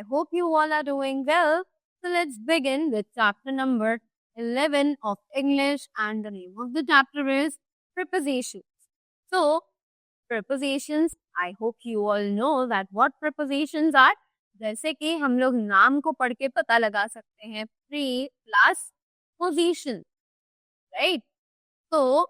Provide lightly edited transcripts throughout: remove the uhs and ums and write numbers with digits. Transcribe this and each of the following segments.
I hope you all are doing well. So let's begin with chapter number 11 of English, and the name of the chapter is prepositions. So prepositions, I hope you all know that what prepositions are. जैसे कि हम लोग नाम को पढ़ के पता लगा सकते हैं, pre plus position, right? So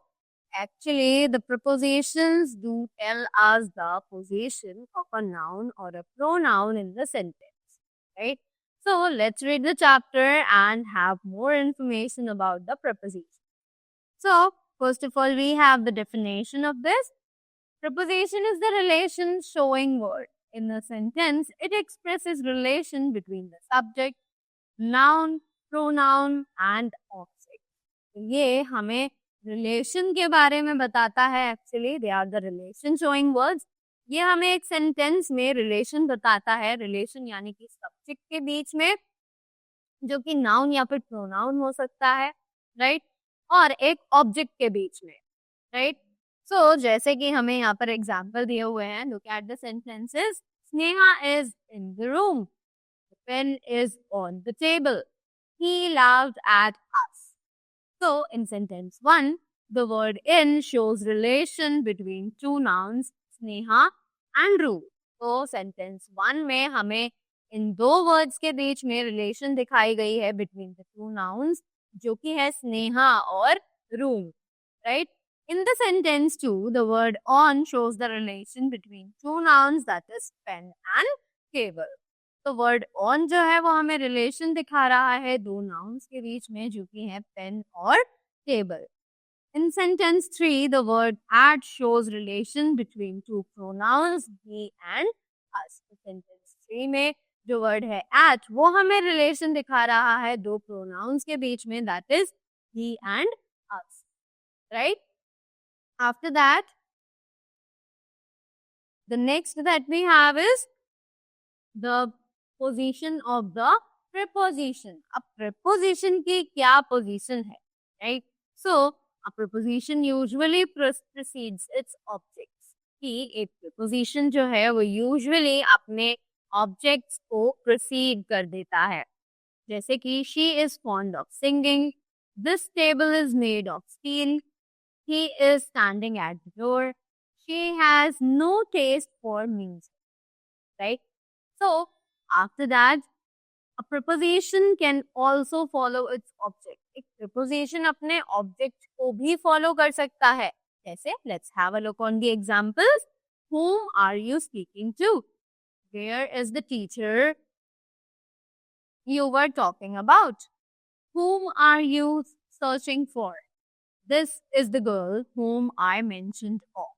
actually, the prepositions do tell us the position of a noun or a pronoun in the sentence, right? So let's read the chapter and have more information about the preposition. So first of all, we have the definition of this. Preposition is the relation showing word. In a sentence, it expresses relation between the subject, noun, pronoun and object. ये हमें relation के बारे में बताता है. Actually they are the relation showing words. ये हमें एक सेंटेंस में रिलेशन बताता है. रिलेशन यानी कि सब्जेक्ट के बीच में, जो कि नाउन या फिर प्रोनाउन हो सकता है, राइट, और एक ऑब्जेक्ट के बीच में, राइट. सो जैसे कि हमें यहाँ पर एग्जाम्पल दिए हुए हैं. Look at the sentences. Sneha is in the room. The pen is on the table. He laughed at us. So, in sentence 1, the word in shows relation between two nouns, Sneha and room. So, sentence 1 में हमें इन दो words के बीच में relation दिखाई गई है between the two nouns, जो कि है स्नेहा और room, right? In the sentence 2, the word on shows the relation between two nouns, that is pen and table. तो वर्ड ऑन जो है वो हमें रिलेशन दिखा रहा है दो नाउन्स के बीच में, जो कि है पेन और table. In sentence 3, the word at shows relation between two pronouns he and us. Sentence 3 में जो वर्ड है एट, वो हमें रिलेशन दिखा रहा है दो प्रोनाउंस के बीच में, that is he and us, right. After that, the next that we have is the position of the preposition. अब preposition की क्या पोजीशन है, right? So a preposition usually precedes its objects. कि एक preposition जो है वो usually अपने objects को precede कर देता है. जैसे कि she is fond of singing. This table is made of steel. He is standing at the door. She has no taste for music, right? So after that, a preposition can also follow its object. एक preposition अपने object को भी follow कर सकता है. जैसे, let's have a look on the examples. Whom are you speaking to? Where is the teacher you were talking about? Whom are you searching for? This is the girl whom I mentioned of.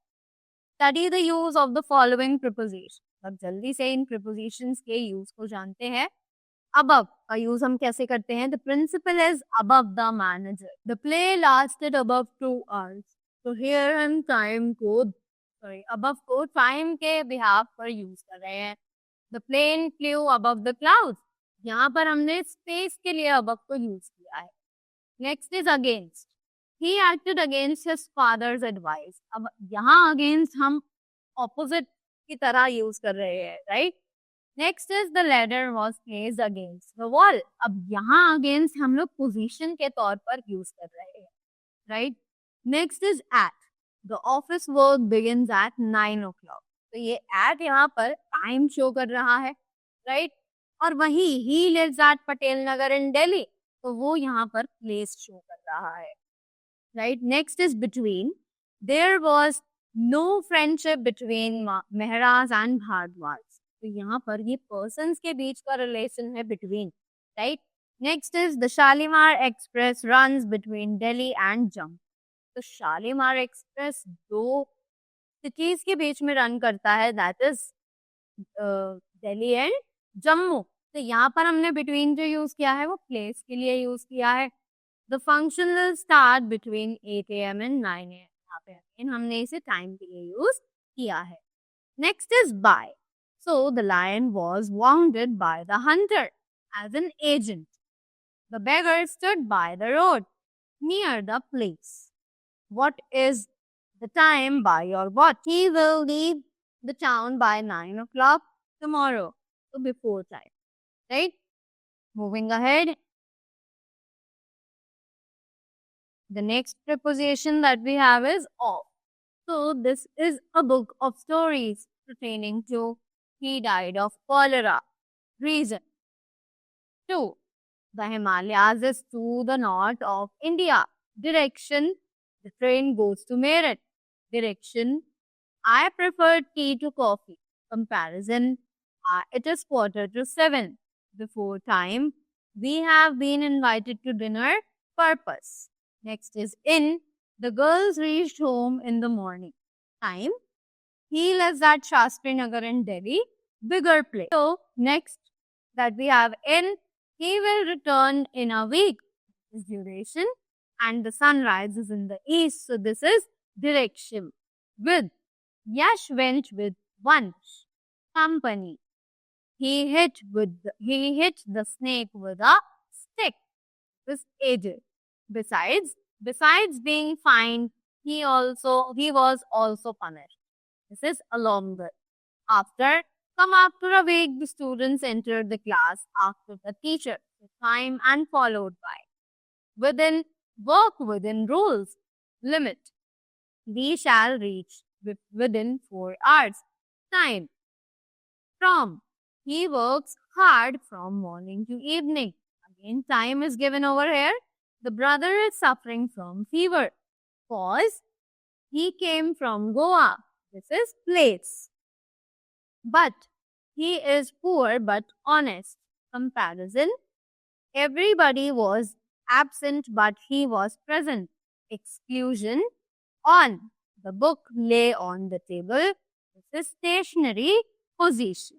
Study the use of the following preposition. अब जल्दी से इन prepositions के use को जानते हैं. Above का use हम कैसे करते हैं? The principal is above the manager. The play lasted above 2 hours. तो here हम time को, above को time के behalf पर use कर रहे हैं. The plane flew above the clouds. यहाँ पर हमने space के लिए above को use किया है. Next is against. He acted against his father's advice. अब यहाँ against हम opposite की तरह use कर रहे हैं, right? Next is the ladder was placed against the wall. अब यहाँ against हम लोग position के तौर पर use कर रहे हैं, right? Next is at. The office work begins at 9 o'clock. तो ये at यहाँ पर time show कर रहा है, right? और वही he lives at Patel Nagar in Delhi. तो वो यहाँ पर place show कर रहा है, right? Next is between. There was no friendship between Mehraz and Bhardwaj. तो यहाँ पर ये persons के बीच का relation है between, right? Next is the Shalimar Express runs between Delhi and Jammu. तो Shalimar Express दो cities के बीच में run करता है, that is Delhi and Jammu. तो यहाँ पर हमने between जो use किया है वो place के लिए use किया है. The function will start between 8 AM and 9 AM. यहाँ पे again हमने इसे time के लिए use किया है. Next is by. So the lion was wounded by the hunter as an agent. The beggar stood by the road near the place. What is the time by your watch? He will leave the town by 9 o'clock tomorrow. So before time. right? Moving ahead. The next preposition that we have is of. So this is a book of stories pertaining to he died of cholera. Reason. 2. The Himalayas is to the north of India. Direction. The train goes to Meerut. Direction. I prefer tea to coffee. Comparison. It is 6:45. Before time. We have been invited to dinner. Purpose. Next is in. The girls reached home in the morning. Time. He lives at Shastri Nagar in Delhi. Bigger place. So, next that we have in. He will return in a week. Is duration. And the sun rises in the east. So, this is direction. With. Yash went with one company. He hit the snake with a stick. This aided. Besides being fined, he was also punished. This is a longer. After a week, the students entered the class after the teacher. Time and followed by. Work within rules. Limit. We shall reach within 4 hours. Time. From. He works hard from morning to evening. Again, time is given over here. The brother is suffering from fever. Cause. He came from Goa. This is place. But. He is poor but honest. Comparison. Everybody was absent but he was present. Exclusion. On. The book lay on the table. This is stationary position.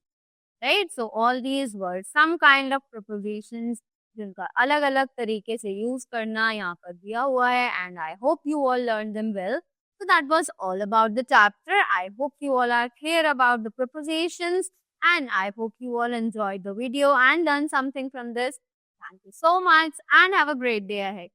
Right? So all these were some kind of prepositions जिनका अलग अलग तरीके से use करना यहाँ पर दिया हुआ है and I hope you all learned them well. So that was all about the chapter. I hope you all are clear about the prepositions and I hope you all enjoyed the video and learned something from this. Thank you so much and have a great day ahead.